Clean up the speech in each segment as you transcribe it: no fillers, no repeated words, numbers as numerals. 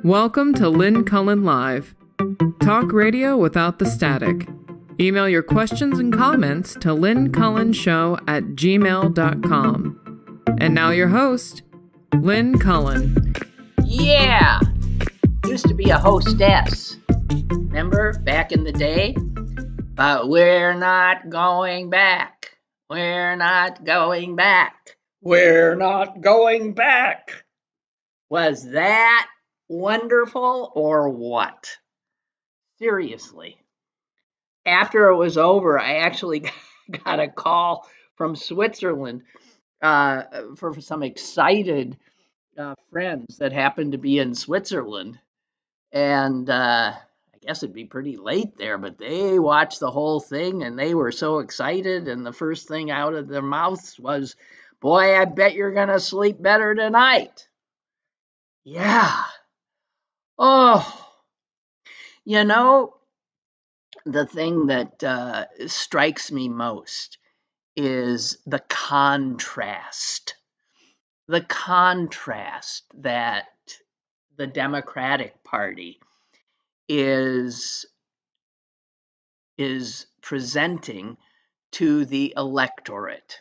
Welcome to Lynn Cullen Live. Talk radio without the static. Email your questions and comments to lynncullenshow@gmail.com. And now your host, Lynn Cullen. Yeah! Used to be a hostess. Remember back in the day? But we're not going back. We're not going back. We're not going back. Was that wonderful or what? Seriously. After it was over, I actually got a call from Switzerland for some excited friends that happened to be in Switzerland. And I guess it'd be pretty late there, but they watched the whole thing and they were so excited. And the first thing out of their mouths was, "Boy, I bet you're going to sleep better tonight." Yeah. Oh, you know, the thing that strikes me most is the contrast that the Democratic Party is presenting to the electorate.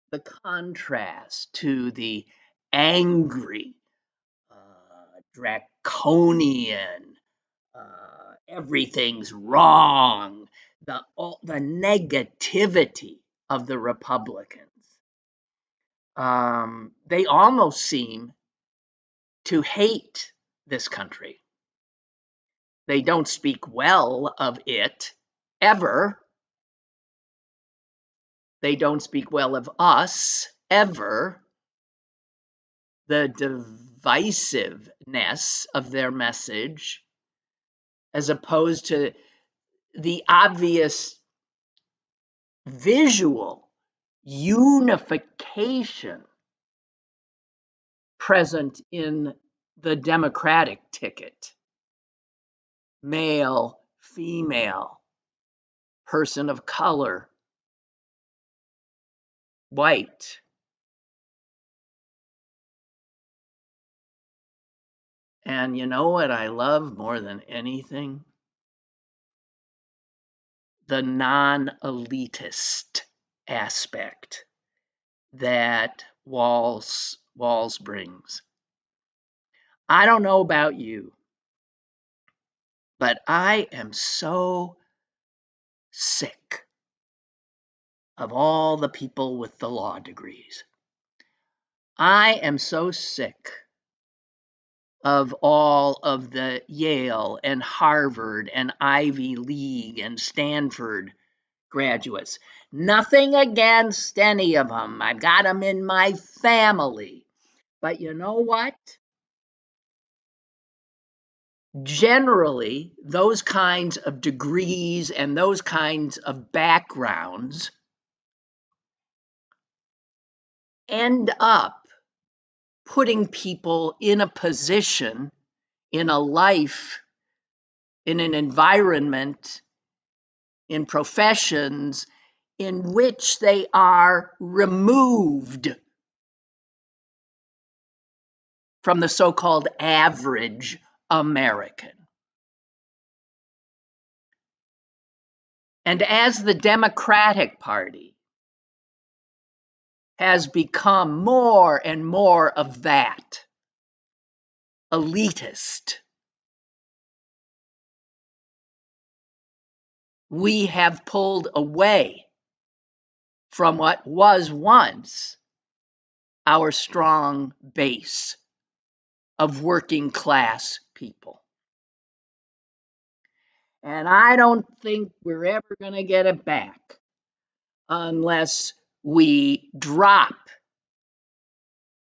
The contrast to the angry, draconian, everything's wrong, the negativity of the Republicans. They almost seem to hate this country. They don't speak well of it, ever. They don't speak well of us, ever. The divisiveness of their message, as opposed to the obvious visual unification present in the Democratic ticket. Male, female, person of color, white. And you know what I love more than anything? The non-elitist aspect that Walz brings. I don't know about you, but I am so sick of all the people with the law degrees. I am so sick of all of the Yale and Harvard and Ivy League and Stanford graduates. Nothing against any of them. I've got them in my family. But you know what? Generally, those kinds of degrees and those kinds of backgrounds end up putting people in a position, in a life, in an environment, in professions in which they are removed from the so-called average American. And as the Democratic Party has become more and more of that, elitist, we have pulled away from what was once our strong base of working class people. And I don't think we're ever going to get it back unless we drop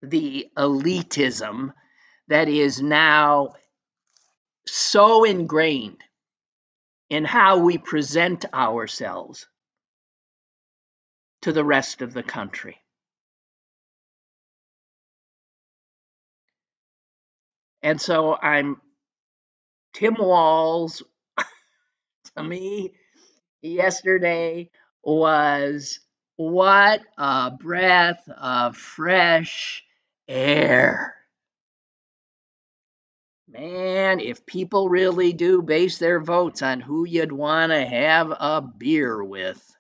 the elitism that is now so ingrained in how we present ourselves to the rest of the country. And so Tim Walz, to me, yesterday was what a breath of fresh air. Man, if people really do base their votes on who you'd want to have a beer with,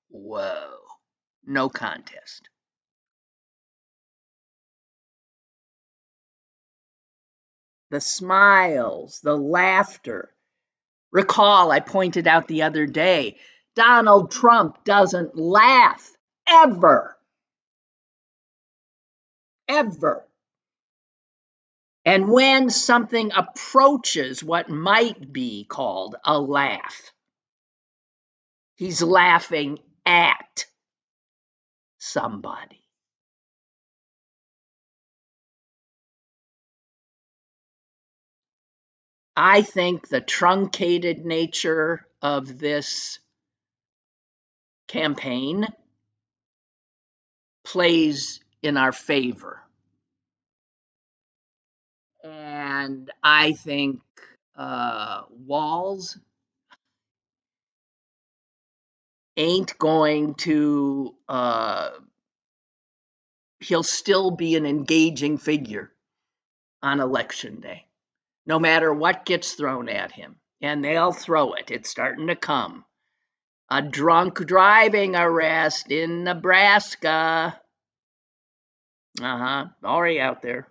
whoa, no contest. The smiles, the laughter. Recall, I pointed out the other day, Donald Trump doesn't laugh ever. Ever. And when something approaches what might be called a laugh, he's laughing at somebody. I think the truncated nature of this campaign plays in our favor. And I think Walz ain't going to, he'll still be an engaging figure on election day, no matter what gets thrown at him. And they'll throw it. It's starting to come. A drunk driving arrest in Nebraska. Already out there.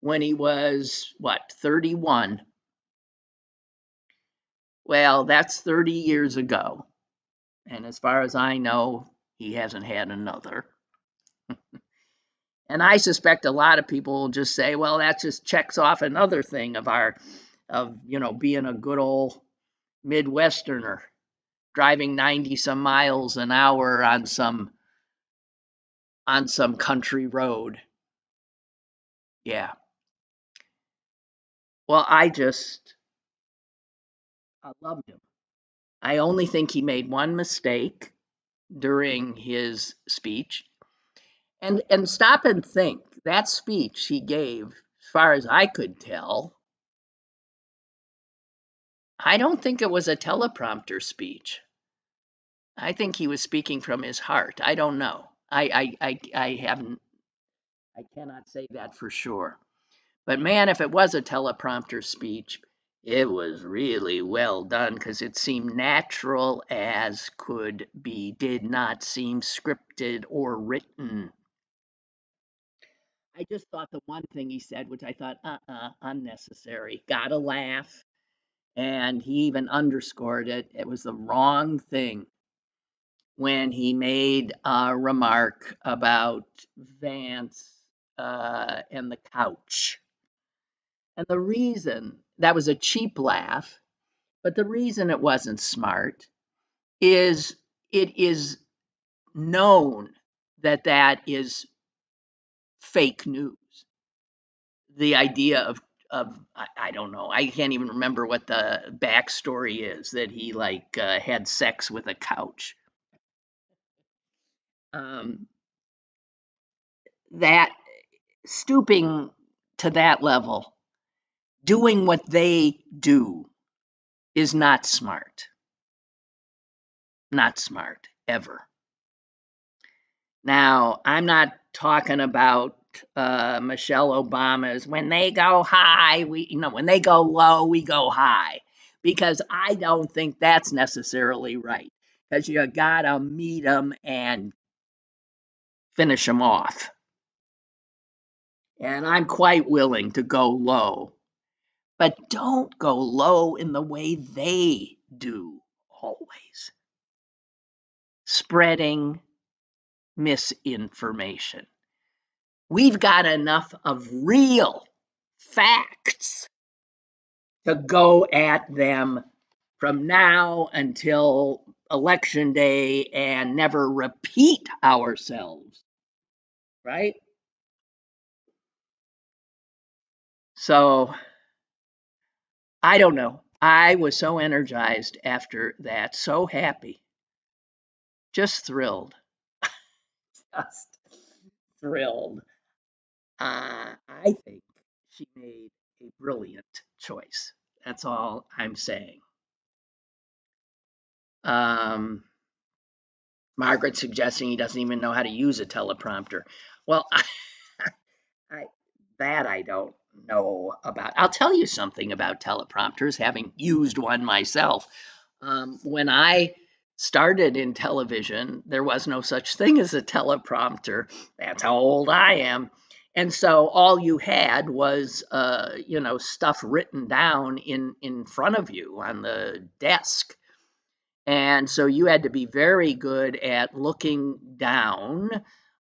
When he was, 31? Well, that's 30 years ago. And as far as I know, he hasn't had another. And I suspect a lot of people will just say, well, that just checks off another thing of being a good old Midwesterner, driving 90 some miles an hour on some country road. Yeah. Well, I loved him. I only think he made one mistake during his speech. And stop and think, that speech he gave, as far as I could tell, I don't think it was a teleprompter speech. I think he was speaking from his heart. I don't know. I cannot say that for sure. But man, if it was a teleprompter speech, it was really well done because it seemed natural as could be, did not seem scripted or written. I just thought the one thing he said, which I thought, unnecessary, gotta laugh. And he even underscored it. It was the wrong thing when he made a remark about Vance and the couch. And the reason that was a cheap laugh, but the reason it wasn't smart is it is known that that is fake news. The idea of I don't know. I can't even remember what the backstory is that he had sex with a couch. That stooping to that level, doing what they do, is not smart. Not smart ever. Now, I'm not talking about Michelle Obama's when they go high, when they go low, we go high, because I don't think that's necessarily right, because you gotta meet them and finish them off. And I'm quite willing to go low, but don't go low in the way they do always. Spreading misinformation. We've got enough of real facts to go at them from now until election day and never repeat ourselves, right? So, I don't know. I was so energized after that, so happy, just thrilled, just thrilled. I think she made a brilliant choice. That's all I'm saying. Margaret suggesting he doesn't even know how to use a teleprompter. Well, I that I don't know about. I'll tell you something about teleprompters, having used one myself. When I started in television, there was no such thing as a teleprompter. That's how old I am. And so all you had was, stuff written down in front of you on the desk. And so you had to be very good at looking down,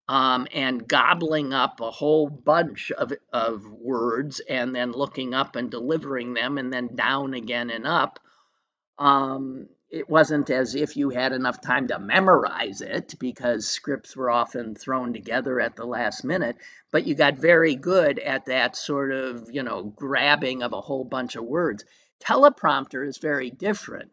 and gobbling up a whole bunch of words and then looking up and delivering them and then down again and up. It wasn't as if you had enough time to memorize it because scripts were often thrown together at the last minute, but you got very good at that sort of, grabbing of a whole bunch of words. Teleprompter is very different.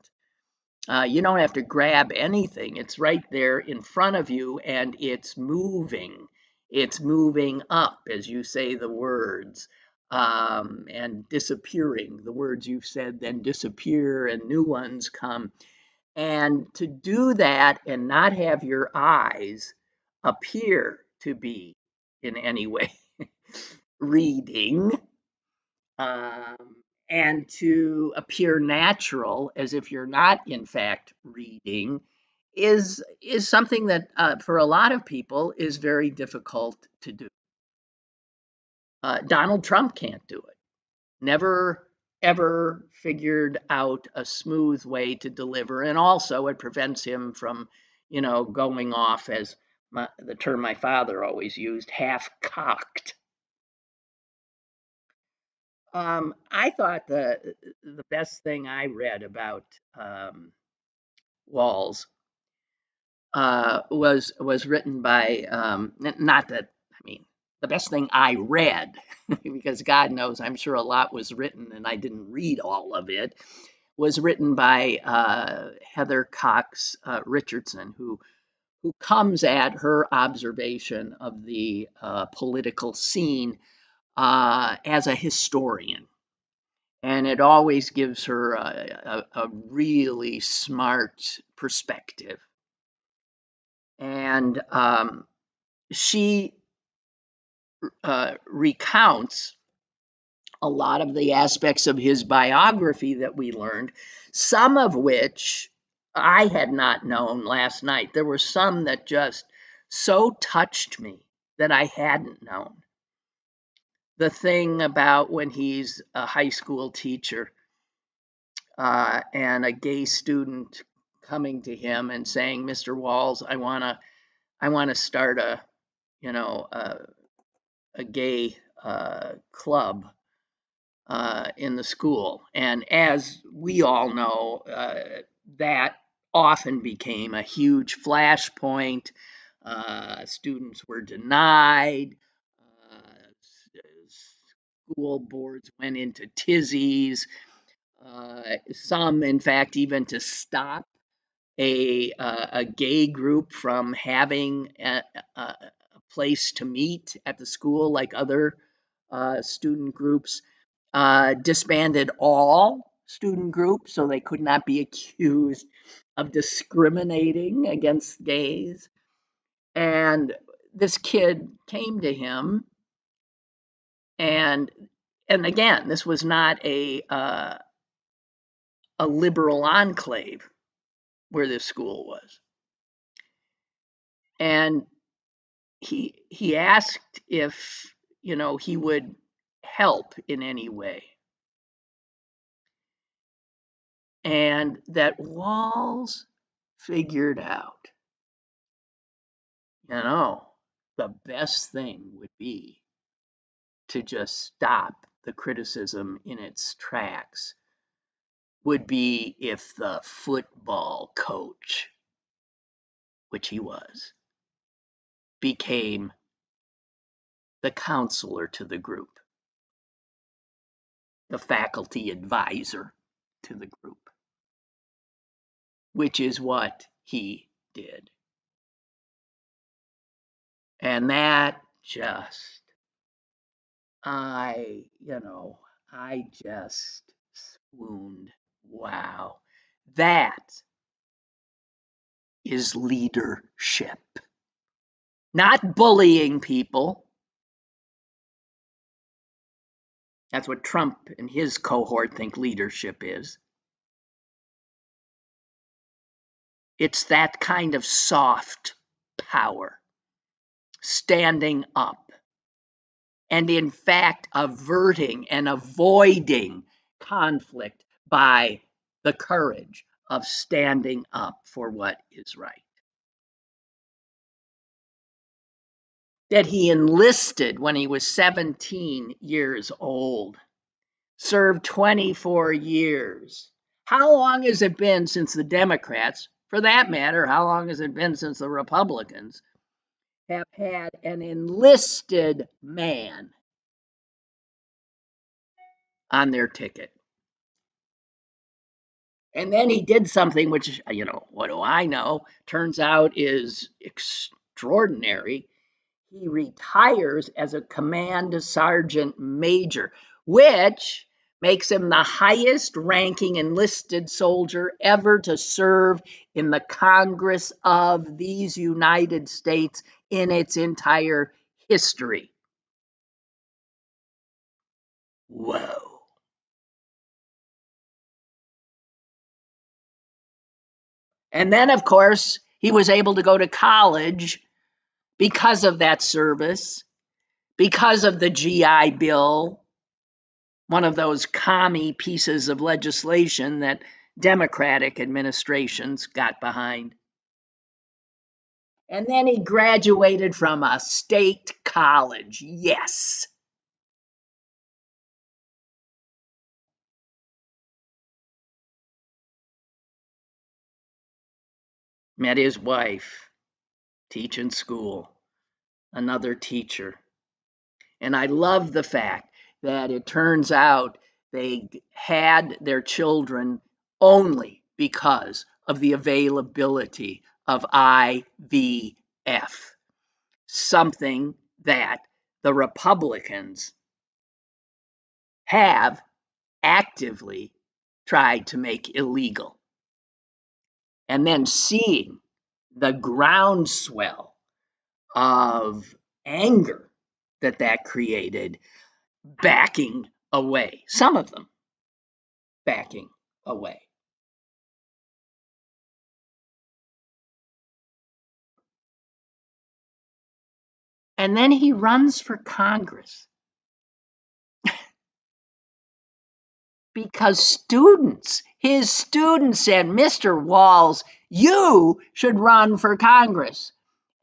You don't have to grab anything. It's right there in front of you and it's moving. It's moving up as you say the words, and disappearing. The words you've said then disappear and new ones come. And to do that and not have your eyes appear to be in any way reading, um, and to appear natural as if you're not in fact reading is something that, for a lot of people, is very difficult to do. Donald Trump can't do it. Never ever figured out a smooth way to deliver, and also it prevents him from, going off, as the term my father always used, half cocked. I thought the best thing I read about, Walz, was written by, not that I mean the best thing I read because God knows I'm sure a lot was written and I didn't read all of it, was written by, Heather Cox, Richardson, who comes at her observation of the, political scene, as a historian. And it always gives her a really smart perspective. And she recounts a lot of the aspects of his biography that we learned, some of which I had not known last night. There were some that just so touched me that I hadn't known. The thing about when he's a high school teacher, and a gay student coming to him and saying, "Mr. Walz, I want to start a, you know, a gay, club, in the school." And as we all know, that often became a huge flashpoint. Students were denied. School boards went into tizzies. Some, in fact, even to stop a gay group from having a place to meet at the school like other, student groups, disbanded all student groups so they could not be accused of discriminating against gays. And this kid came to him, and again, this was not a liberal enclave where this school was. And he asked if, he would help in any way. And that Walz figured out, the best thing would be to just stop the criticism in its tracks, would be if the football coach, which he was, became the counselor to the group, the faculty advisor to the group, which is what he did. And that just, I just swooned. Wow. That is leadership. Not bullying people, That's what Trump and his cohort think leadership is. It's that kind of soft power, standing up, and in fact, averting and avoiding conflict by the courage of standing up for what is right. That he enlisted when he was 17 years old, served 24 years. How long has it been since the Democrats, for that matter, how long has it been since the Republicans have had an enlisted man on their ticket? And then he did something which, what do I know, turns out is extraordinary. He retires as a command sergeant major, which makes him the highest ranking enlisted soldier ever to serve in the Congress of these United States in its entire history. Whoa. And then, of course, he was able to go to college because of that service, because of the GI Bill, one of those commie pieces of legislation that Democratic administrations got behind. And then he graduated from a state college. Yes. Met his wife, teaching school, another teacher. And I love the fact that it turns out they had their children only because of the availability of IVF, something that the Republicans have actively tried to make illegal. And then seeing the groundswell of anger that created, backing away, some of them backing away. And then he runs for Congress because his students said, Mr. Walz, you should run for Congress.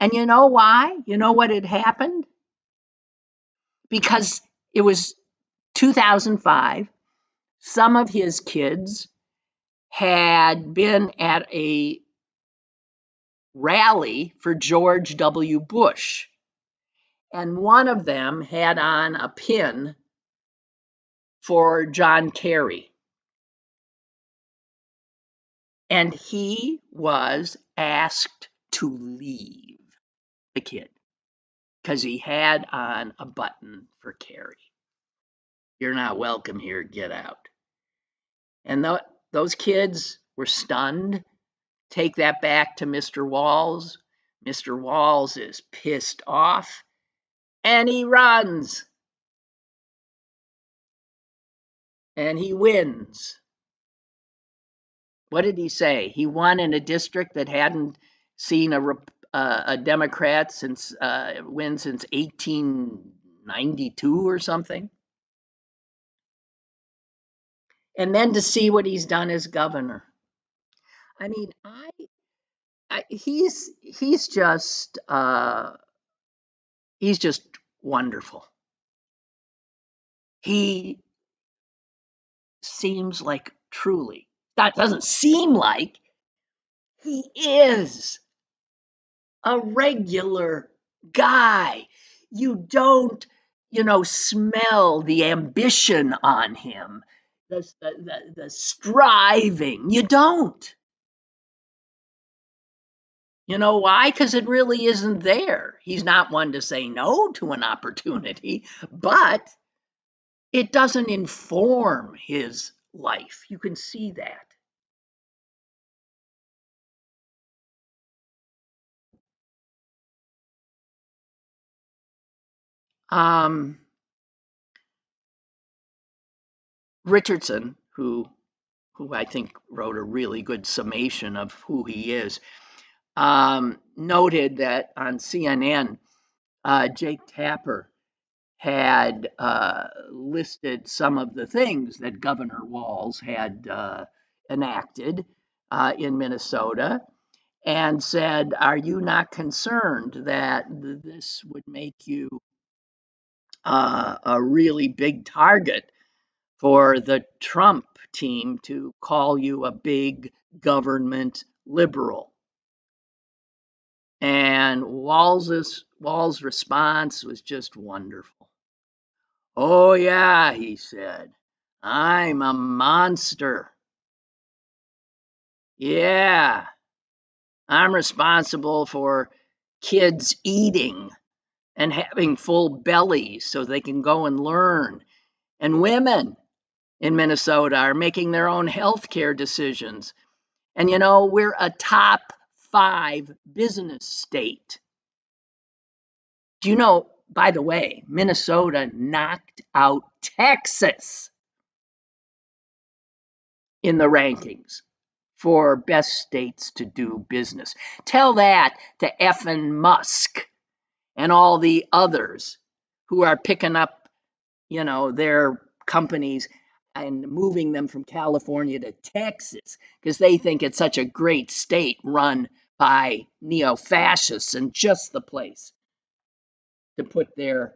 And you know why? You know what had happened? Because it was 2005. Some of his kids had been at a rally for George W. Bush, and one of them had on a pin for John Kerry. And he was asked to leave, the kid, because he had on a button for Kerry. You're not welcome here, get out. And those kids were stunned. Take that back to Mr. Walz. Mr. Walz is pissed off, and he runs. And he wins. What did he say? He won in a district that hadn't seen a Democrat win since 1892 or something. And then to see what he's done as governor. I mean, he's just wonderful. He seems like truly, that doesn't seem like, he is a regular guy. You don't, smell the ambition on him, the striving. You don't. You know why? Because it really isn't there. He's not one to say no to an opportunity, but it doesn't inform his life. You can see that. Um, Richardson, who I think wrote a really good summation of who he is, noted that on CNN, Jake Tapper had listed some of the things that Governor Walz had enacted in Minnesota and said, "Are you not concerned that this would make you a really big target for the Trump team to call you a big government liberal?" And Walz's response was just wonderful. "Oh, yeah," he said, "I'm a monster. Yeah, I'm responsible for kids eating and having full bellies so they can go and learn. And women in Minnesota are making their own health care decisions. And you know, we're a top 5 business state. Do you know, by the way, Minnesota knocked out Texas in the rankings for best states to do business. Tell that to effing Musk and all the others who are picking up, their companies and moving them from California to Texas because they think it's such a great state run by neo-fascists and just the place to put their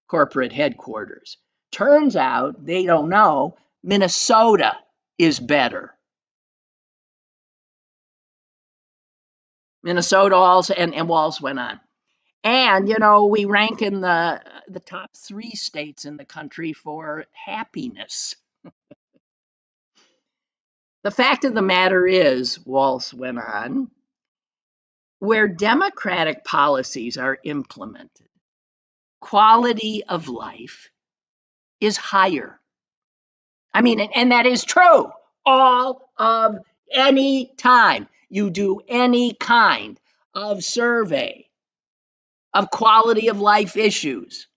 corporate headquarters. Turns out they don't know Minnesota is better. Minnesota also, and Walz went on. And, we rank in the top 3 states in the country for happiness. The fact of the matter is, Walz went on, where Democratic policies are implemented, quality of life is higher. I mean, and that is true all of any time you do any kind of survey of quality of life issues.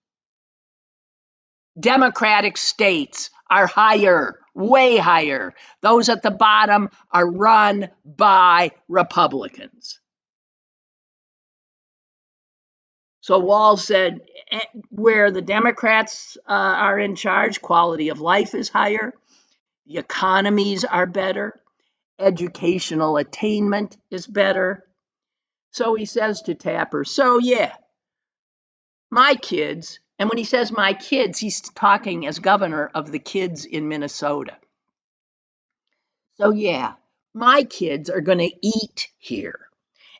Democratic states are higher, way higher. Those at the bottom are run by Republicans. So Walz said, where the Democrats are in charge, quality of life is higher, the economies are better, educational attainment is better. So he says to Tapper, so yeah, my kids, and when he says my kids, he's talking as governor of the kids in Minnesota. So yeah, my kids are going to eat here,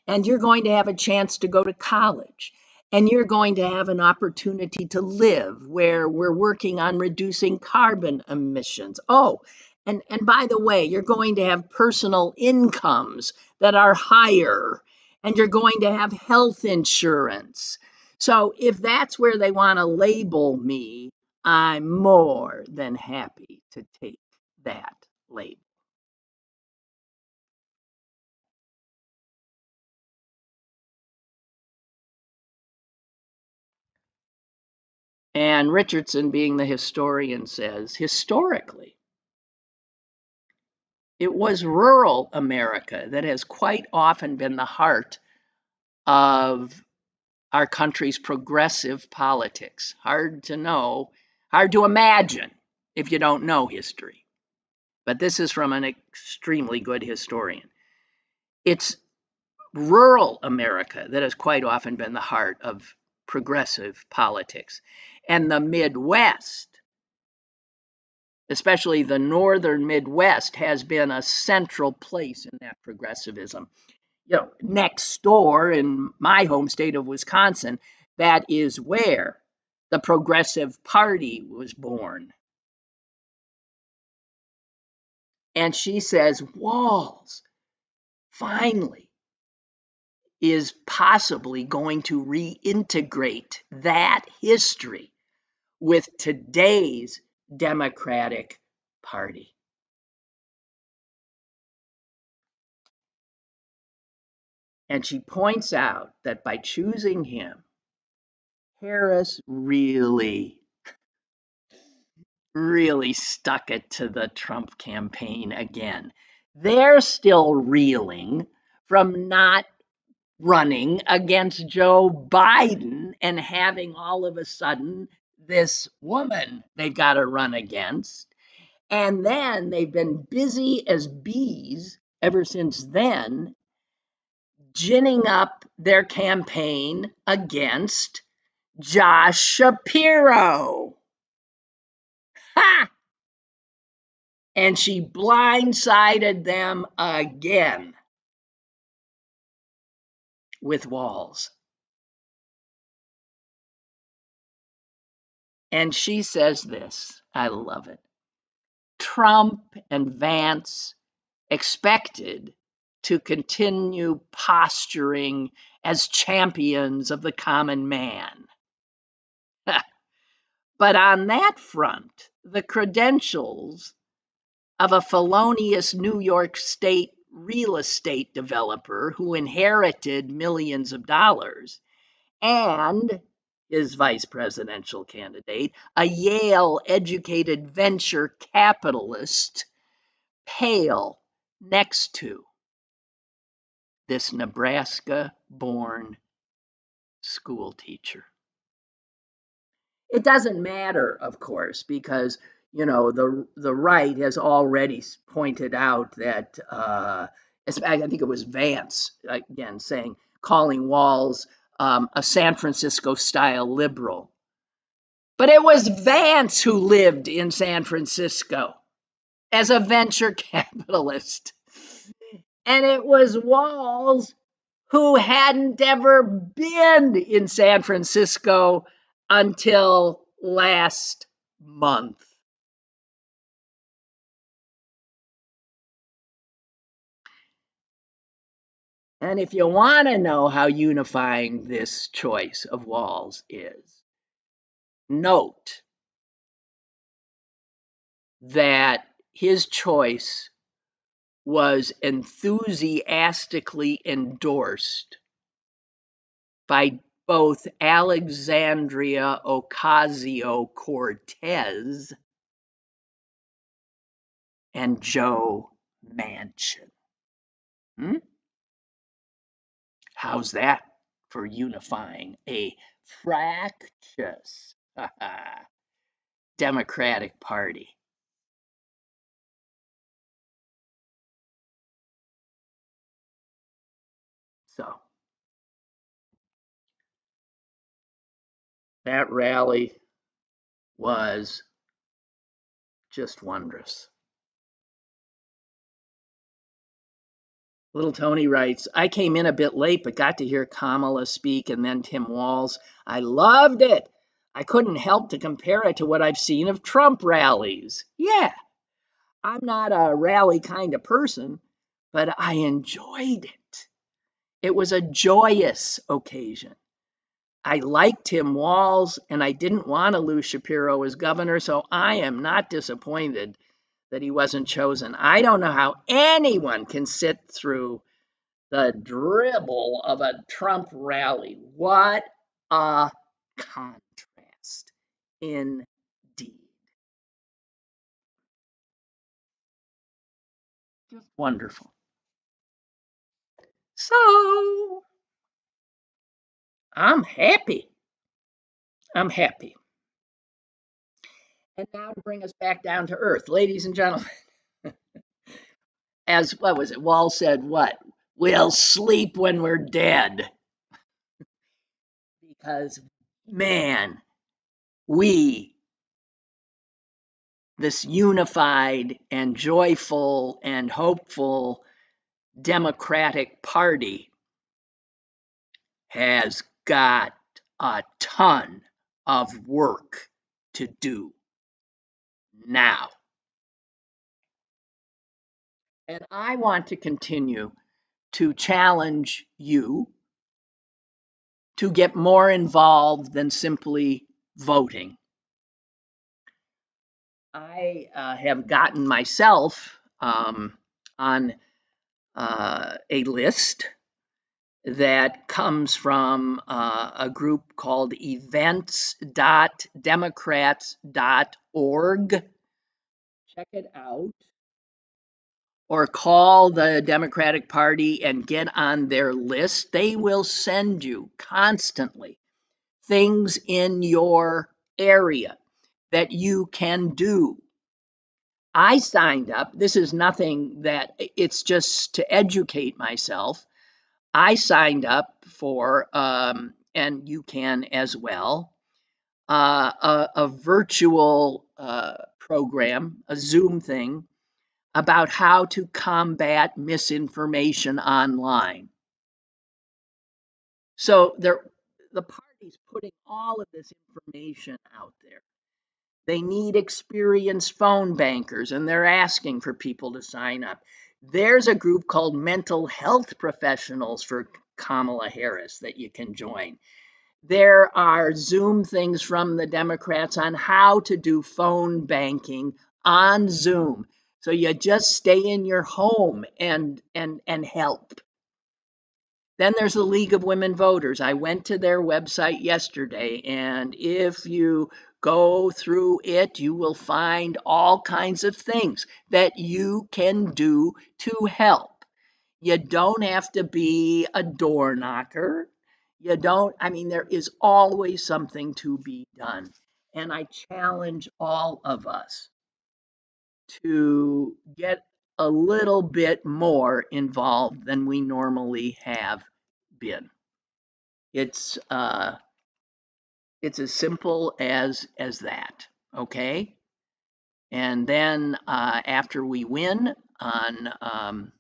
and you're going to have a chance to go to college, and you're going to have an opportunity to live where we're working on reducing carbon emissions. Oh, and by the way, you're going to have personal incomes that are higher, and you're going to have health insurance. So if that's where they want to label me, I'm more than happy to take that label. And Richardson, being the historian, says, historically, it was rural America that has quite often been the heart of our country's progressive politics. Hard to know, hard to imagine if you don't know history. But this is from an extremely good historian. It's rural America that has quite often been the heart of progressive politics. And the Midwest, especially the northern Midwest, has been a central place in that progressivism. Next door in my home state of Wisconsin, that is where the Progressive Party was born. And she says, Walz finally is possibly going to reintegrate that history with today's Democratic Party. And she points out that by choosing him, Harris really really stuck it to the Trump campaign again. They're still reeling from not running against Joe Biden and having all of a sudden this woman they've got to run against. And then they've been busy as bees ever since then, ginning up their campaign against Josh Shapiro. Ha! And she blindsided them again with Walz. And she says this, I love it. Trump and Vance expected to continue posturing as champions of the common man. But on that front, the credentials of a felonious New York State real estate developer who inherited millions of dollars and his vice presidential candidate, a Yale educated venture capitalist, pale next to this Nebraska born school teacher. It doesn't matter, of course, because the right has already pointed out that I think it was Vance again saying calling Walz a San Francisco style liberal. But it was Vance who lived in San Francisco as a venture capitalist. And it was Walz who hadn't ever been in San Francisco until last month. And if you want to know how unifying this choice of Walz is, note that his choice was enthusiastically endorsed by both Alexandria Ocasio-Cortez and Joe Manchin. How's that for unifying a fractious Democratic Party? So that rally was just wondrous. Little Tony writes, I came in a bit late, but got to hear Kamala speak and then Tim Walz. I loved it. I couldn't help to compare it to what I've seen of Trump rallies. Yeah, I'm not a rally kind of person, but I enjoyed it. It was a joyous occasion. I liked Tim Walz, and I didn't want to lose Shapiro as governor, so I am not disappointed that he wasn't chosen. I don't know how anyone can sit through the dribble of a Trump rally. What a contrast, indeed. Just wonderful. So, I'm happy. I'm happy. And now to bring us back down to earth, ladies and gentlemen, as what was it? Walz said, what? We'll sleep when we're dead. Because, man, we, this unified and joyful and hopeful Democratic Party, has got a ton of work to do now. And I want to continue to challenge you to get more involved than simply voting. I have gotten myself on a list that comes from a group called events.democrats.org. Check it out. Or call the Democratic Party and get on their list. They will send you constantly things in your area that you can do. I signed up. This is nothing that it's just to educate myself. I signed up for, and you can as well, a virtual program, a Zoom thing about how to combat misinformation online. So the party's putting all of this information out there. They need experienced phone bankers, and they're asking for people to sign up. There's a group called Mental Health Professionals for Kamala Harris that you can join. There are Zoom things from the Democrats on how to do phone banking on Zoom. So you just stay in your home and help. Then there's the League of Women Voters. I went to their website yesterday, and if you go through it, you will find all kinds of things that you can do to help. You don't have to be a door knocker. There is always something to be done. And I challenge all of us to get a little bit more involved than we normally have been. It's as simple as that. Okay, and then after we win on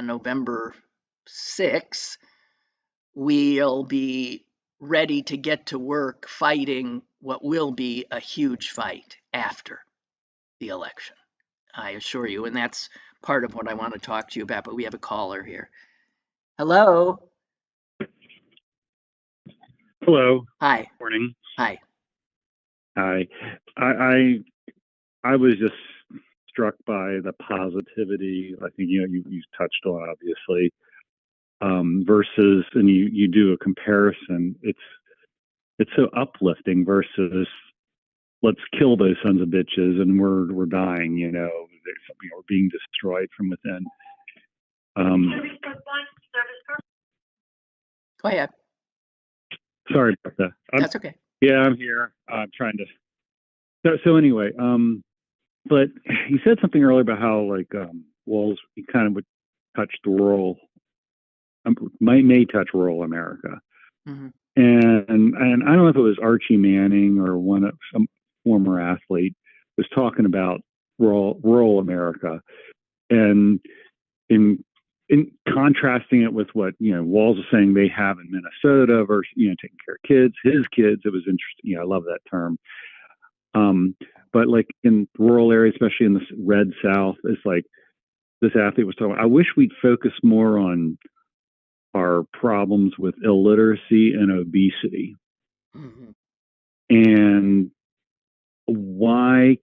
November 6th, we'll be ready to get to work fighting what will be a huge fight after the election. I assure you, and that's part of what I want to talk to you about. But we have a caller here. Hello. Hello. Hi. Morning. Hi. Hi. I was just struck by the positivity. I think you touched on, obviously, versus, and you do a comparison. It's so uplifting versus let's kill those sons of bitches and we're dying. We're being destroyed from within. Go ahead. Sorry about that. That's okay. Yeah, I'm here. I'm trying to. So anyway, but you said something earlier about how Walz, he kind of would touch the rural, may touch rural America, Mm-hmm. and I don't know if it was Archie Manning or some former athlete was talking about rural America, and in contrasting it with what Walz is saying they have in Minnesota versus taking care of his kids. It was interesting. I love that term. But like in rural areas, especially in the red South, it's like this athlete was talking. I wish we'd focus more on our problems with illiteracy and obesity. Mm-hmm. And why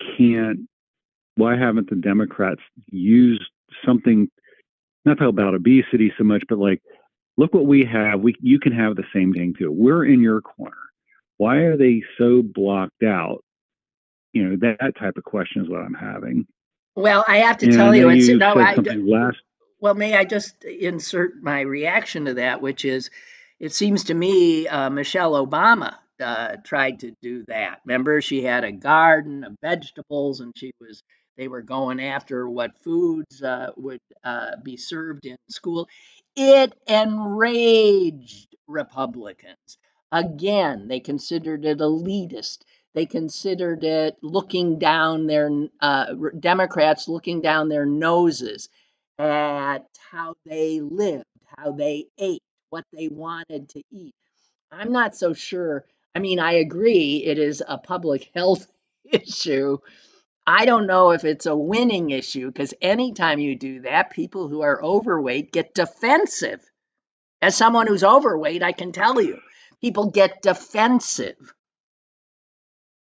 haven't the Democrats used something? Not talk about obesity so much, but like, look what we have. You can have the same thing too. We're in your corner. Why are they so blocked out? That type of question is what I'm having. Well, I have to tell you, well, may I just insert my reaction to that, which is, it seems to me Michelle Obama tried to do that. Remember, she had a garden of vegetables, and they were going after what foods would be served in school. It enraged Republicans. Again, they considered it elitist. They considered it looking down Democrats looking down their noses at how they lived, how they ate, what they wanted to eat. I'm not so sure. I agree it is a public health issue. I don't know if it's a winning issue, because anytime you do that, people who are overweight get defensive. As someone who's overweight, I can tell you, people get defensive.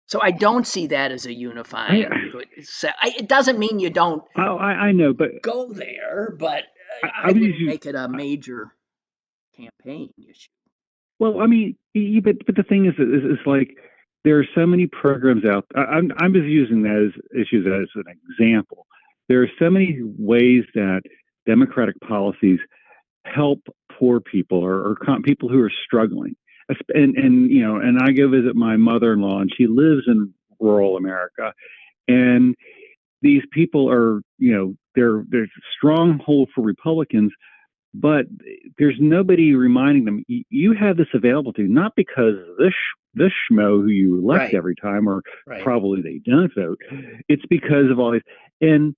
So I don't see that as a unifying. It doesn't mean you don't. I know, but go there. But I wouldn't make it a major campaign issue. Well, I mean, but the thing is like there are so many programs out. I'm just using that as issues as an example. There are so many ways that democratic policies help poor people or people who are struggling. And you know, and I go visit my mother-in-law, and she lives in rural America, and these people are, you know, they're a stronghold for Republicans, but there's nobody reminding them you have this available to you, not because this schmo who you elect every time, or probably they don't vote. It's because of all these, and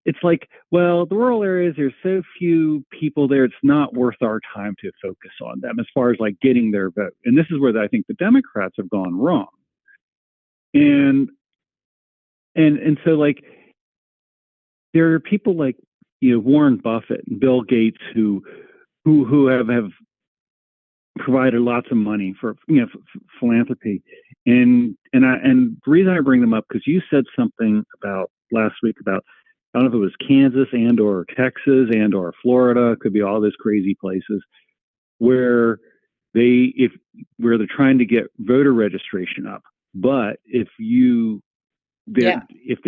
it's like, well, the rural areas, there's so few people there, it's not worth our time to focus on them as far as like getting their vote. And this is where I think the Democrats have gone wrong. And so like there are people like, you know, Warren Buffett and Bill Gates who have provided lots of money for, you know, philanthropy. And the reason I bring them up, because you said something about last week about, I don't know if it was Kansas and or Texas and or Florida, could be all those crazy places where where they're trying to get voter registration up. But if they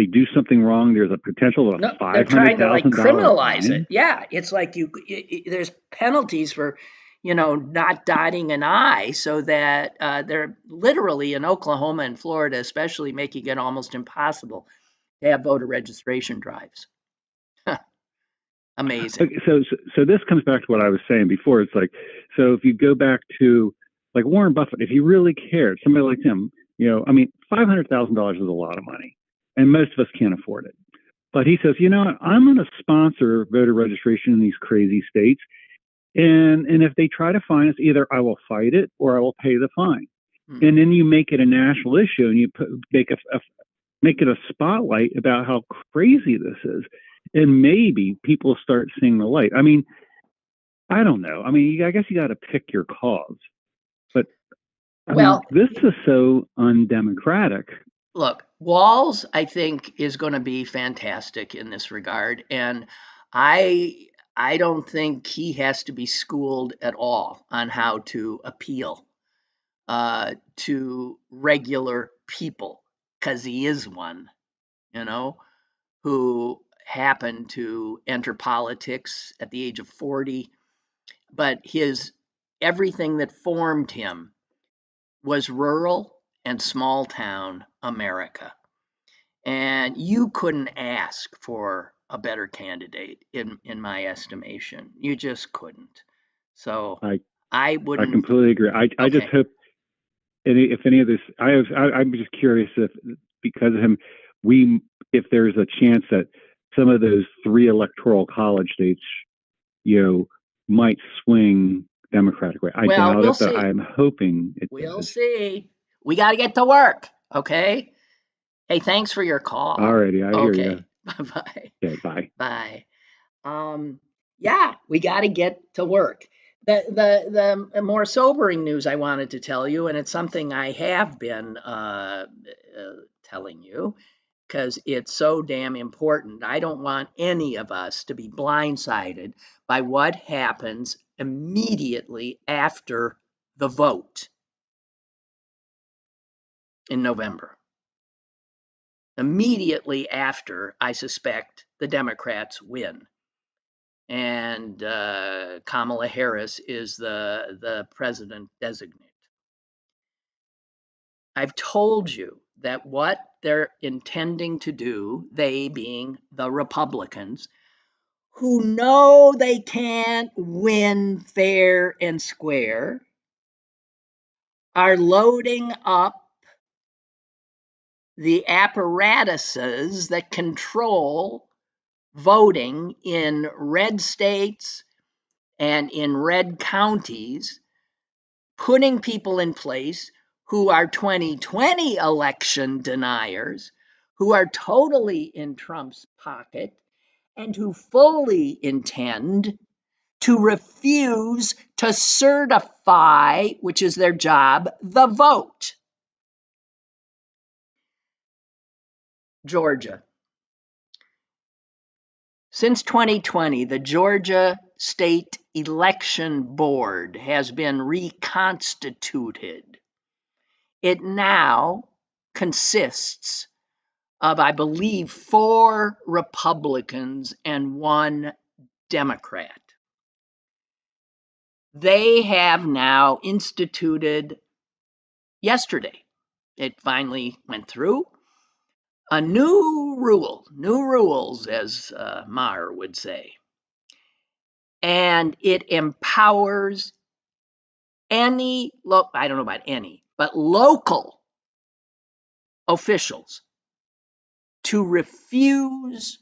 do something wrong, there's a potential of $500,000. They're trying to like criminalize it. Yeah, it's like there's penalties for, you know, not dotting an I, so that they're literally in Oklahoma and Florida, especially, making it almost impossible to have voter registration drives. Amazing. Okay, so this comes back to what I was saying before. It's like, so if you go back to like Warren Buffett, if he really cared, somebody like him, you know, I mean, $500,000 is a lot of money, and most of us can't afford it. But he says, you know what, I'm going to sponsor voter registration in these crazy states, and if they try to fine us, either I will fight it or I will pay the fine. Mm-hmm. And then you make it a national issue, and you make it a spotlight about how crazy this is, and maybe people start seeing the light. I mean, I don't know. I mean, I guess you got to pick your cause, but I mean, this is so undemocratic. Look, Walz, I think, is going to be fantastic in this regard, and I don't think he has to be schooled at all on how to appeal to regular people, because he is one, you know, who happened to enter politics at the age of 40, but everything that formed him was rural and small town America. And you couldn't ask for a better candidate in my estimation. You just couldn't. So I wouldn't. I completely agree. I just hope if any of this, I'm just curious if because of him, if there's a chance that some of those 3 electoral college states, you know, might swing Democratic way. I doubt it, but I'm hoping it does. We'll see. We got to get to work. Okay. Hey, thanks for your call. All righty. I hear you. Bye-bye. Okay, bye. Bye. Yeah, we got to get to work. The more sobering news I wanted to tell you, and it's something I have been telling you because it's so damn important. I don't want any of us to be blindsided by what happens immediately after the vote in November. Immediately after, I suspect the Democrats win, and Kamala Harris is the president designate. I've told you that what they're intending to do, they being the Republicans, who know they can't win fair and square, are loading up the apparatuses that control voting in red states and in red counties, putting people in place who are 2020 election deniers, who are totally in Trump's pocket, and who fully intend to refuse to certify, which is their job, the vote. Georgia. Since 2020, the Georgia State Election Board has been reconstituted. It now consists of, I believe, 4 Republicans and 1 Democrat. They have now instituted yesterday, it finally went through, a new rules, as Maher would say. And it empowers any, I don't know about any, but local officials to refuse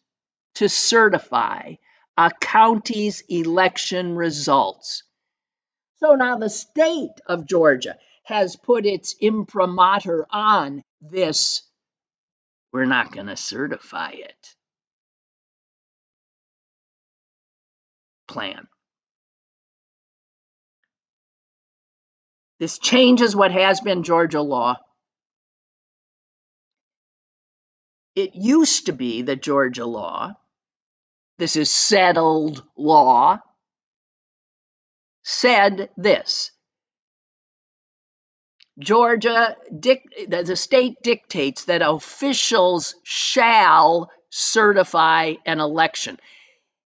to certify a county's election results. So now the state of Georgia has put its imprimatur on this. We're not going to certify it plan. This changes what has been Georgia law. It used to be that Georgia law, this is settled law, said this: Georgia, the state dictates that officials shall certify an election.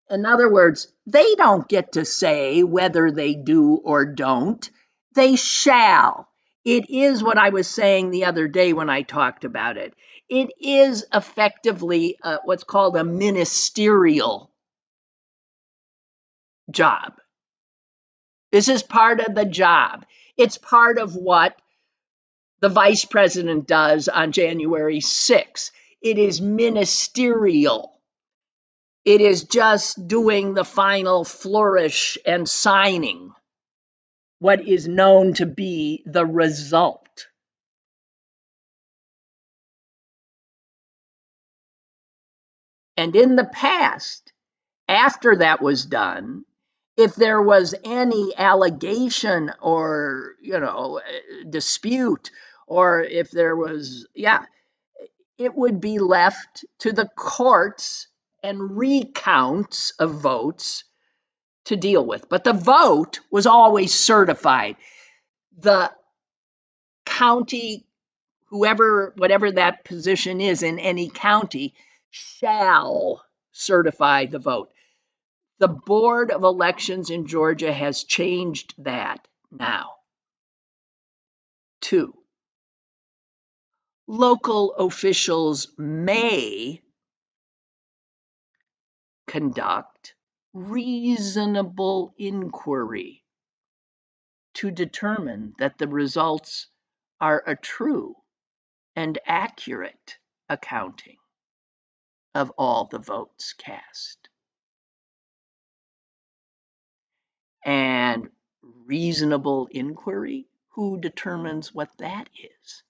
In other words, they don't get to say whether they do or don't. They shall. It is what I was saying the other day when I talked about it. It is effectively what's called a ministerial job. This is part of the job. It's part of what the vice president does on January 6th. It is ministerial. It is just doing the final flourish and signing what is known to be the result. And in the past, after that was done, if there was any allegation or, dispute, or if there was, it would be left to the courts and recounts of votes to deal with. But the vote was always certified. The county, whatever that position is in any county, shall certify the vote. The Board of Elections in Georgia has changed that now. 2, local officials may conduct reasonable inquiry to determine that the results are a true and accurate accounting of all the votes cast. And reasonable inquiry, who determines what that is?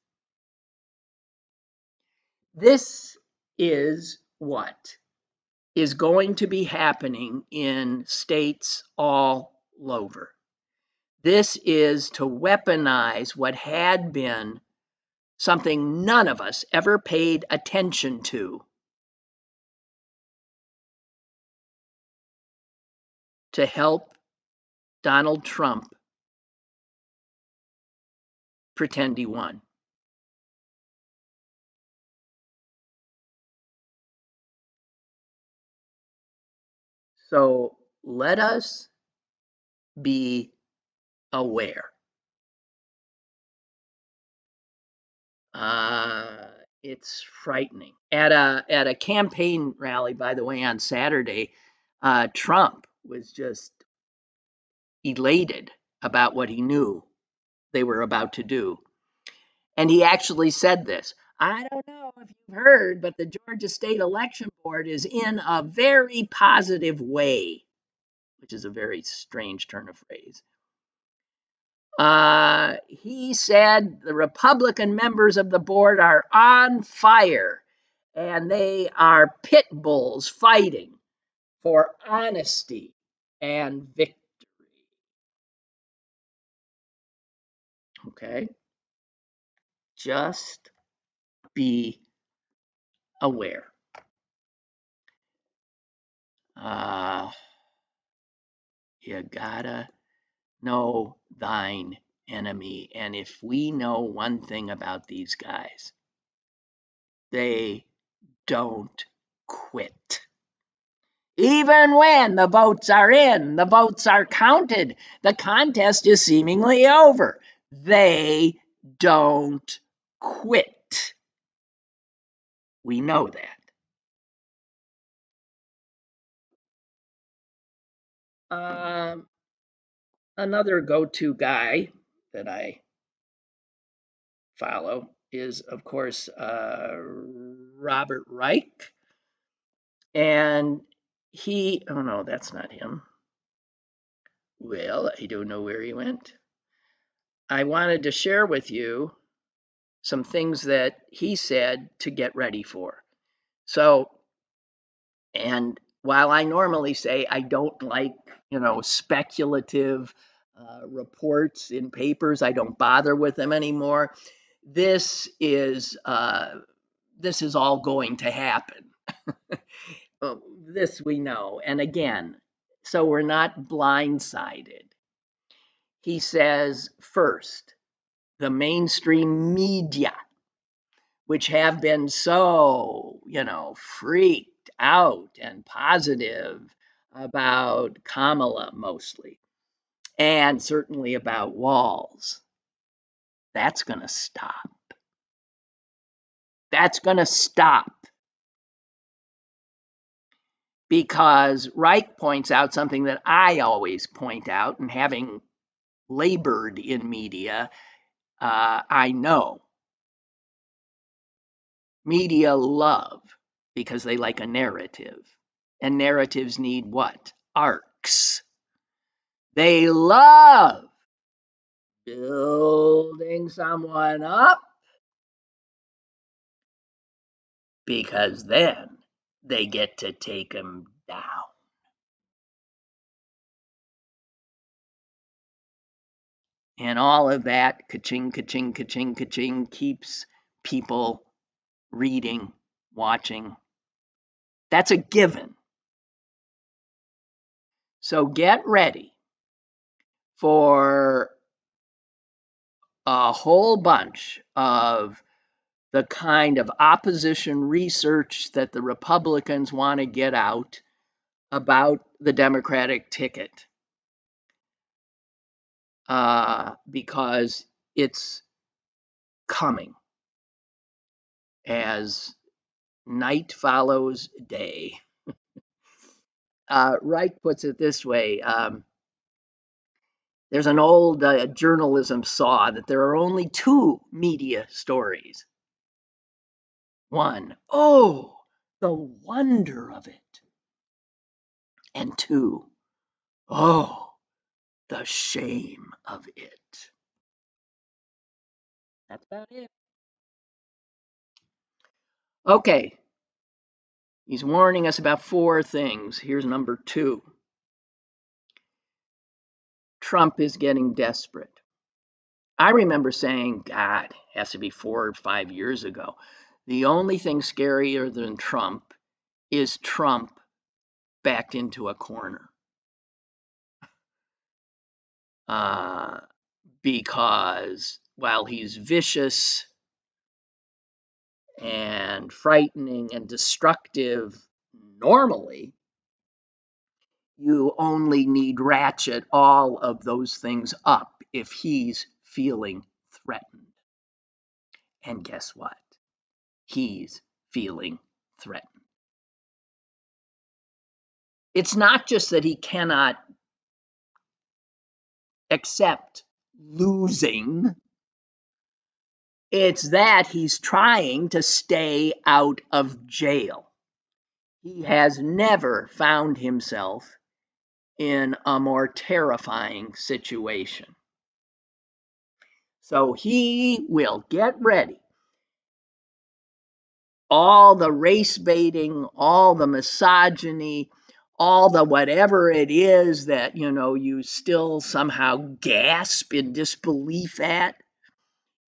This is what is going to be happening in states all over. This is to weaponize what had been something none of us ever paid attention to help Donald Trump pretend he won. So let us be aware. It's frightening. At a campaign rally, by the way, on Saturday, Trump was just elated about what he knew they were about to do. And he actually said this: I don't know if you've heard, but the Georgia State Election Board is in a very positive way, which is a very strange turn of phrase. He said the Republican members of the board are on fire and they are pit bulls fighting for honesty and victory. Okay? Just be aware. You gotta know thine enemy. And if we know one thing about these guys, they don't quit. Even when the votes are in, the votes are counted, the contest is seemingly over, they don't quit. We know that. Another go-to guy that I follow is, of course, Robert Reich. And oh no, that's not him. Well, I don't know where he went. I wanted to share with you some things that he said to get ready for. So, and while I normally say I don't like, speculative reports in papers, I don't bother with them anymore. This is all going to happen. This we know. And again, so we're not blindsided. He says, first, the mainstream media, which have been so, freaked out and positive about Kamala mostly, and certainly about Walz, that's going to stop. That's going to stop. Because Reich points out something that I always point out, and having labored in media, I know. Media love because they like a narrative. And narratives need what? Arcs. They love building someone up because then they get to take them down. And all of that, ka-ching, ka-ching, ka-ching, ka-ching, keeps people reading, watching. That's a given. So get ready for a whole bunch of the kind of opposition research that the Republicans want to get out about the Democratic ticket. Because it's coming as night follows day. Reich puts it this way. There's an old journalism saw that there are only two media stories. One, oh, the wonder of it. And two, oh, the shame of it. That's about it. Okay. He's warning us about four things. Here's number 2. Trump is getting desperate. I remember saying, God, has to be 4 or 5 years ago. The only thing scarier than Trump is Trump backed into a corner. Because while he's vicious and frightening and destructive normally, you only need ratchet all of those things up if he's feeling threatened. And guess what? He's feeling threatened. It's not just that he cannot accept losing. It's that he's trying to stay out of jail. He has never found himself in a more terrifying situation. So he will get ready. All the race baiting, all the misogyny, all the whatever it is that, you still somehow gasp in disbelief at,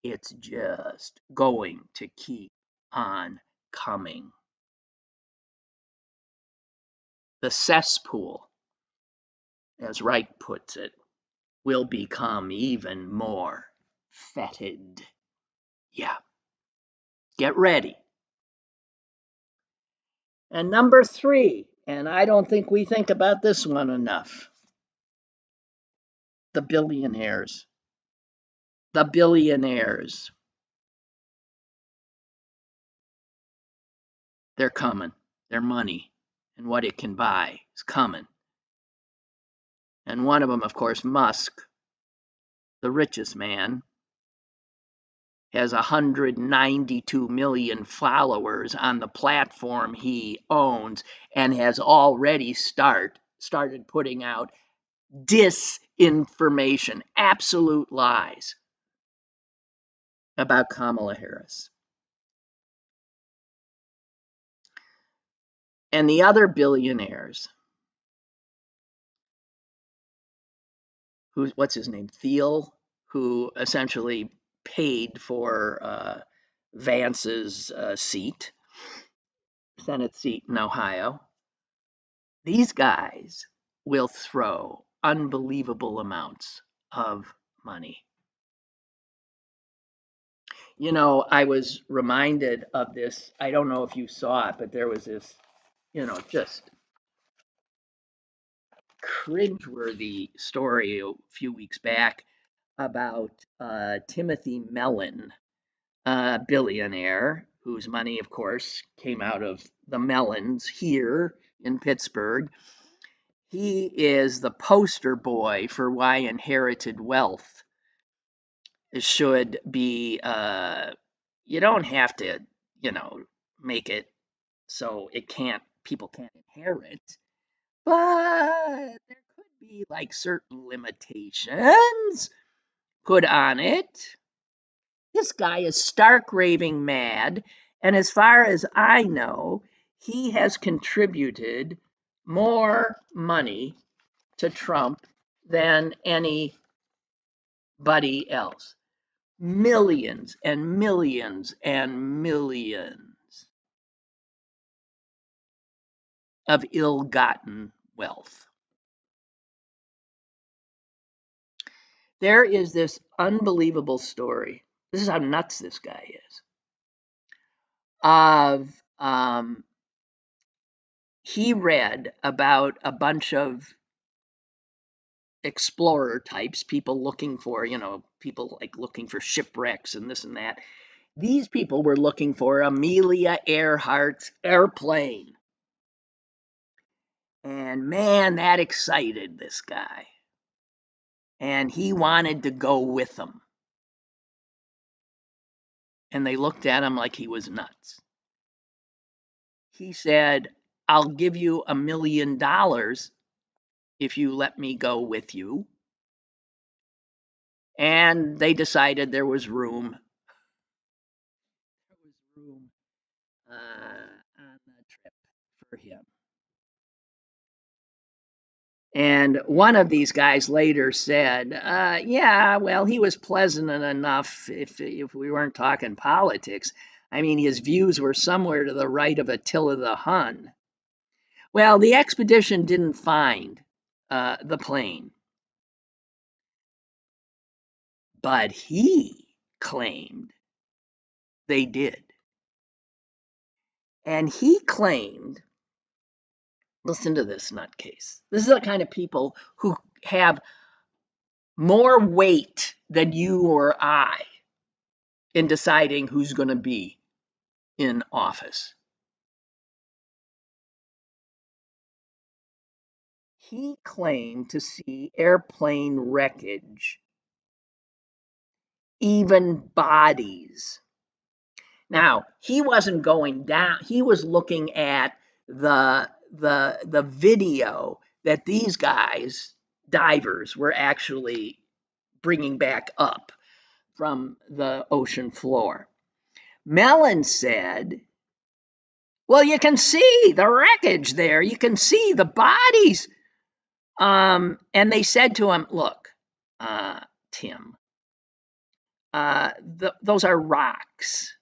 it's just going to keep on coming. the cesspool, as Wright puts it, will become even more fetid. Yeah, get ready. And number 3, and I don't think we think about this one enough, the billionaires. The billionaires. They're coming. Their money and what it can buy is coming. And one of them, of course, Musk, the richest man, has 192 million followers on the platform he owns and has already started putting out disinformation, absolute lies about Kamala Harris. And the other billionaires, what's his name, Thiel, who essentially paid for Vance's Senate seat in Ohio, these guys will throw unbelievable amounts of money. You know, I was reminded of this. I don't know if you saw it, but there was this, just cringeworthy story a few weeks back about Timothy Mellon, a billionaire whose money, of course, came out of the Mellons here in Pittsburgh. He is the poster boy for why inherited wealth should be, you don't have to, make it so people can't inherit, but there could be like certain limitations put on it. This guy is stark raving mad, and as far as I know, he has contributed more money to Trump than anybody else. Millions and millions and millions of ill-gotten wealth. There is this unbelievable story. This is how nuts this guy is. He read about a bunch of explorer types, people looking for, people like looking for shipwrecks and this and that. These people were looking for Amelia Earhart's airplane. And man, that excited this guy. And he wanted to go with them. And they looked at him like he was nuts. He said, I'll give you $1 million if you let me go with you. And they decided there was room. On the trip for him. And one of these guys later said, yeah, well, he was pleasant enough if we weren't talking politics. I mean, his views were somewhere to the right of Attila the Hun. Well, the expedition didn't find the plane. But he claimed they did. And he claimed, listen to this nutcase. This is the kind of people who have more weight than you or I in deciding who's going to be in office. He claimed to see airplane wreckage, even bodies. Now, he wasn't going down. He was looking at the video that these guys, divers, were actually bringing back up from the ocean floor. Mellon said, well, you can see the wreckage there. You can see the bodies. And they said to him, look, Tim, those are rocks.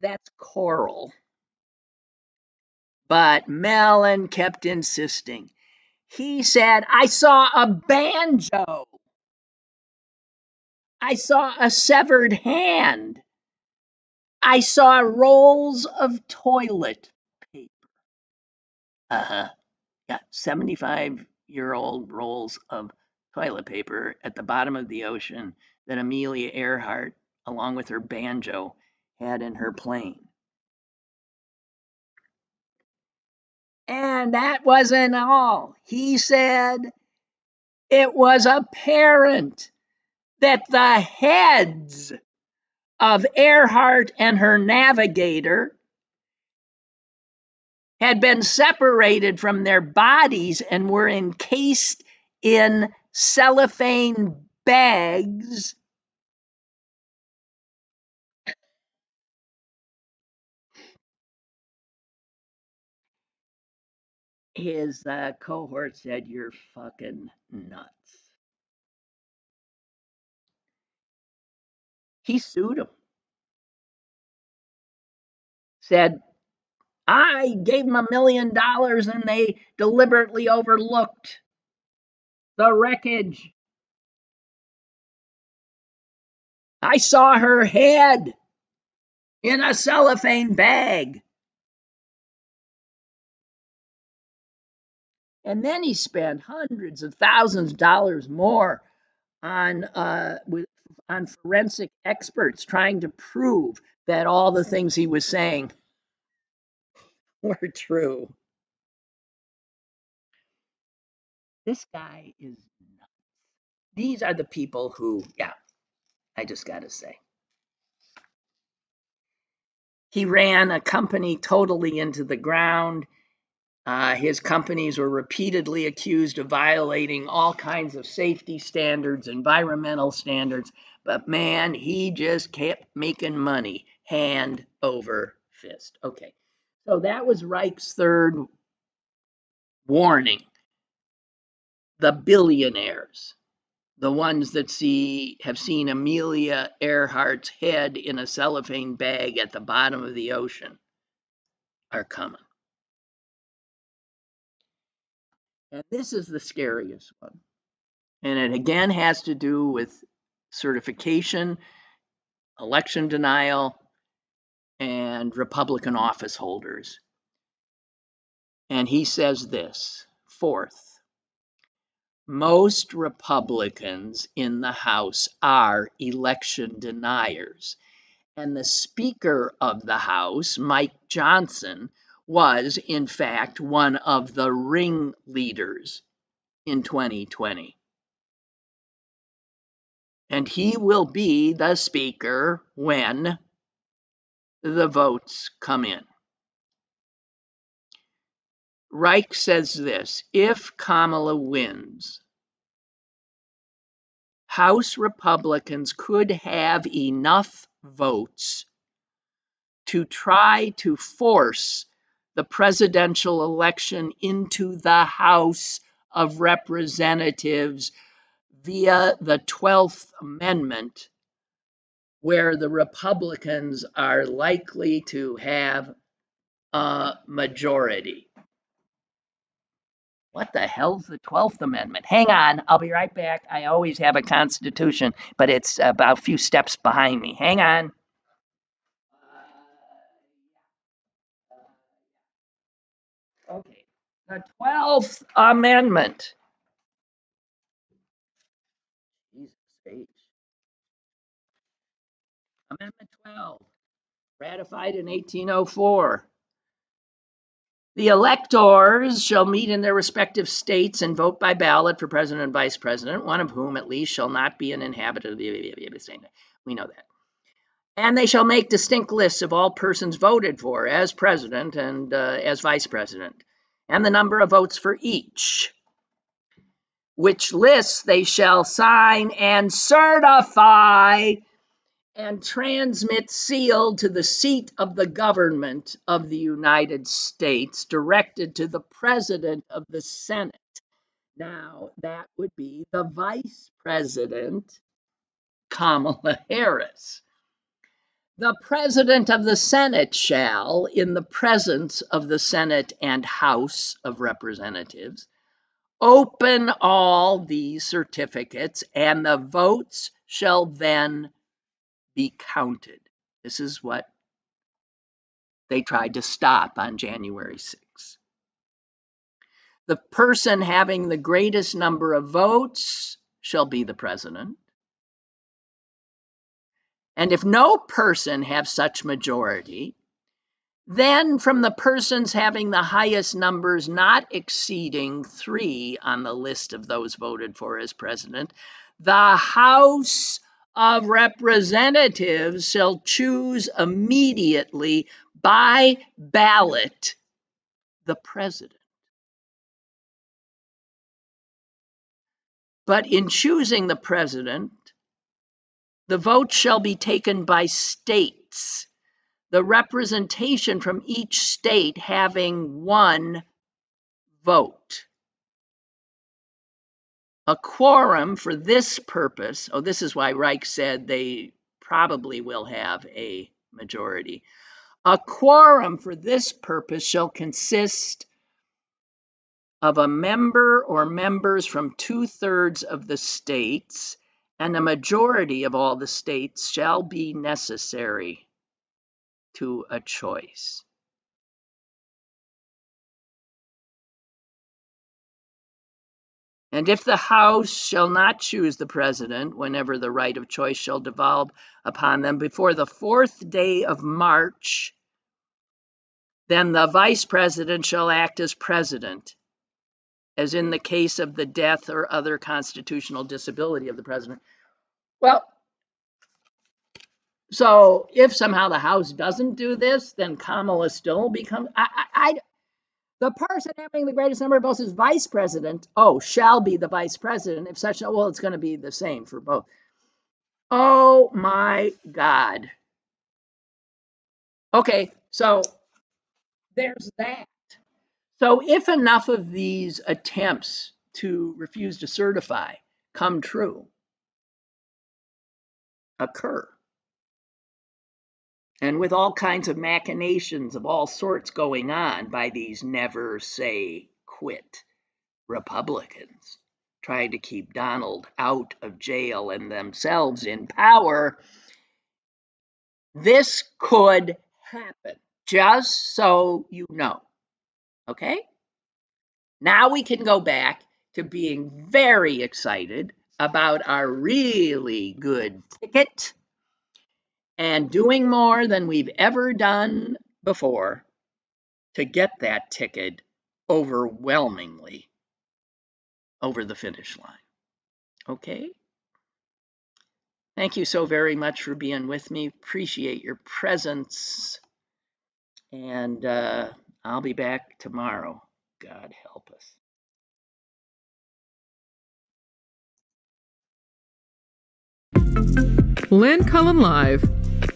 That's coral. But Mellon kept insisting. He said, I saw a banjo. I saw a severed hand. I saw rolls of toilet paper. Uh-huh. Yeah, 75-year-old rolls of toilet paper at the bottom of the ocean that Amelia Earhart, along with her banjo, had in her plane. And that wasn't all. He said it was apparent that the heads of Earhart and her navigator had been separated from their bodies and were encased in cellophane bags his cohort said, "You're fucking nuts." He sued him. Said, I gave them $1 million and they deliberately overlooked the wreckage. I saw her head in a cellophane bag. And then he spent hundreds of thousands of dollars more on forensic experts trying to prove that all the things he was saying were true. This guy is nuts. These are the people who, yeah, I just got to say. He ran a company totally into the ground. His companies were repeatedly accused of violating all kinds of safety standards, environmental standards, but man, he just kept making money hand over fist. Okay, so that was Reich's third warning. The billionaires, the ones that have seen Amelia Earhart's head in a cellophane bag at the bottom of the ocean, are coming. And this is the scariest one. And it again has to do with certification, election denial, and Republican office holders. And he says this: fourth, most Republicans in the House are election deniers. And the Speaker of the House, Mike Johnson, was in fact one of the ringleaders in 2020. And he will be the Speaker when the votes come in. Reich says this: if Kamala wins, House Republicans could have enough votes to try to force the presidential election into the House of Representatives via the 12th Amendment, where the Republicans are likely to have a majority. What the hell's the 12th Amendment? Hang on, I'll be right back. I always have a constitution, but it's about a few steps behind me. Hang on. Okay, the 12th Amendment. Jesus H. Amendment 12, ratified in 1804. The electors shall meet in their respective states and vote by ballot for president and vice president, one of whom at least shall not be an inhabitant of the state. We know that. And they shall make distinct lists of all persons voted for as president and as vice president, and the number of votes for each, which lists they shall sign and certify and transmit sealed to the seat of the government of the United States, directed to the President of the Senate. Now, that would be the Vice President, Kamala Harris. The President of the Senate shall, in the presence of the Senate and House of Representatives, open all these certificates, and the votes shall then be counted. This is what they tried to stop on January 6th. The person having the greatest number of votes shall be the president. And if no person have such majority, then from the persons having the highest numbers not exceeding 3 on the list of those voted for as president, the House of Representatives shall choose immediately by ballot the president. But in choosing the president, the vote shall be taken by states, the representation from each state having 1 vote. A quorum for this purpose, this is why Reich said they probably will have a majority. A quorum for this purpose shall consist of a member or members from 2/3 of the states, and a majority of all the states shall be necessary to a choice. And if the House shall not choose the president, whenever the right of choice shall devolve upon them before the 4th day of March, then the vice president shall act as president, as in the case of the death or other constitutional disability of the president. Well, so if somehow the House doesn't do this, then Kamala still becomes, the person having the greatest number of votes is vice president. Shall be the vice president. If such, it's going to be the same for both. Oh my God. Okay, so there's that. So if enough of these attempts to refuse to certify come true, occur, and with all kinds of machinations of all sorts going on by these never say quit Republicans trying to keep Donald out of jail and themselves in power, this could happen, just so you know. Okay? Now we can go back to being very excited about our really good ticket and doing more than we've ever done before to get that ticket overwhelmingly over the finish line. Okay? Thank you so very much for being with me. Appreciate your presence. And I'll be back tomorrow. God help us. Lynn Cullen Live,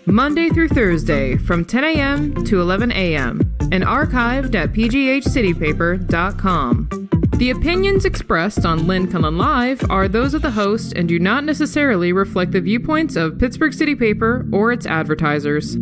Monday through Thursday from 10 a.m. to 11 a.m. and archived at pghcitypaper.com. The opinions expressed on Lynn Cullen Live are those of the host and do not necessarily reflect the viewpoints of Pittsburgh City Paper or its advertisers.